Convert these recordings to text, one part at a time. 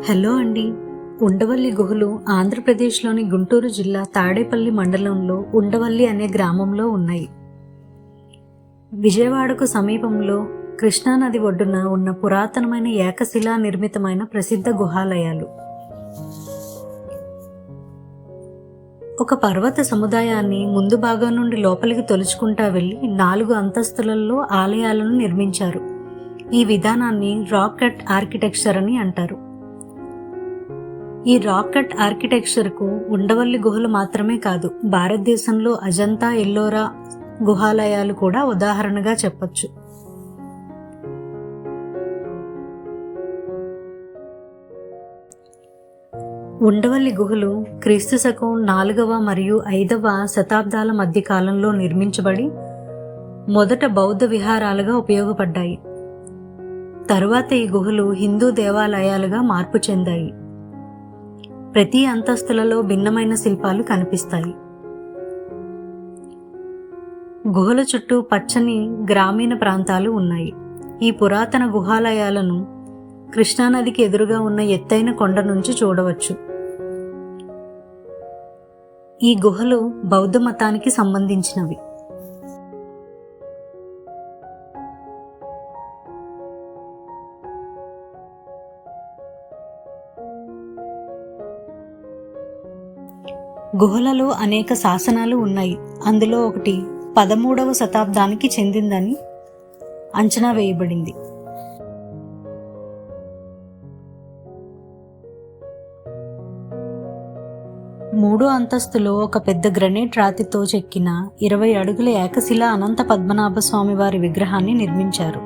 Hello అండి. ఉండవల్లి గుహలు ఆంధ్రప్రదేశ్లోని గుంటూరు జిల్లా తాడేపల్లి మండలంలో ఉండవల్లి అనే గ్రామంలో ఉన్నాయి. విజయవాడకు సమీపంలో కృష్ణానది ఒడ్డున ఉన్న పురాతనమైన ఏకశిలా నిర్మితమైన ప్రసిద్ధ గుహాలయాలు. ఒక పర్వత సముదాయాన్ని ముందు భాగం నుండి లోపలికి తొలుచుకుంటా వెళ్ళి 4 అంతస్తులలో ఆలయాలను నిర్మించారు. ఈ విధానాన్ని రాక్ కట్ ఆర్కిటెక్చర్ అని అంటారు. ఈ రాక్ కట్ ఆర్కిటెక్చర్కు ఉండవల్లి గుహలు మాత్రమే కాదు, భారతదేశంలో అజంతా, ఎల్లోరా గుహాలయాలు కూడా ఉదాహరణగా చెప్పొచ్చు. ఉండవల్లి గుహలు క్రీస్తు శకం 4వ మరియు 5వ శతాబ్దాల మధ్య కాలంలో నిర్మించబడి మొదట బౌద్ధ విహారాలుగా ఉపయోగపడ్డాయి. తరువాత ఈ గుహలు హిందూ దేవాలయాలుగా మార్పు చెందాయి. ప్రతి అంతస్తులలో భిన్నమైన శిల్పాలు కనిపిస్తాయి. గుహల చుట్టూ పచ్చని గ్రామీణ ప్రాంతాలు ఉన్నాయి. ఈ పురాతన గుహాలయాలను కృష్ణానదికి ఎదురుగా ఉన్న ఎత్తైన కొండ నుంచి చూడవచ్చు. ఈ గుహలు బౌద్ధ మతానికి సంబంధించినవి. గుహలలో అనేక శాసనాలు ఉన్నాయి. అందులో ఒకటి 13వ శతాబ్దానికి చెందిందని అంచనా వేయబడింది. మూడో అంతస్తులో ఒక పెద్ద గ్రనైట్ రాతితో చెక్కిన 20 అడుగుల ఏకశిల అనంత పద్మనాభ స్వామి వారి విగ్రహాన్ని నిర్మించారు.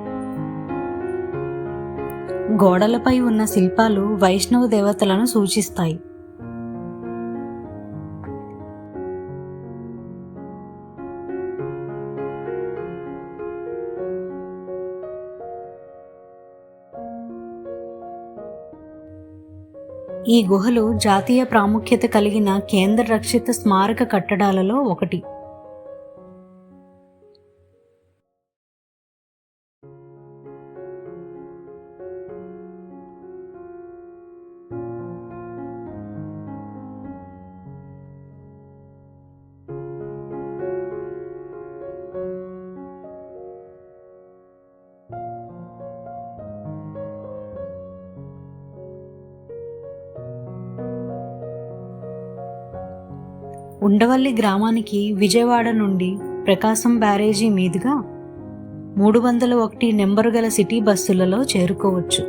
గోడలపై ఉన్న శిల్పాలు వైష్ణవ దేవతలను సూచిస్తాయి. ఈ గుహలు జాతీయ ప్రాముఖ్యత కలిగిన కేంద్ర రక్షిత స్మారక కట్టడాలలో ఒకటి. ఉండవల్లి గ్రామానికి విజయవాడ నుండి ప్రకాశం బ్యారేజీ మీదుగా 301 నెంబరు గల సిటీ బస్సులలో చేరుకోవచ్చు.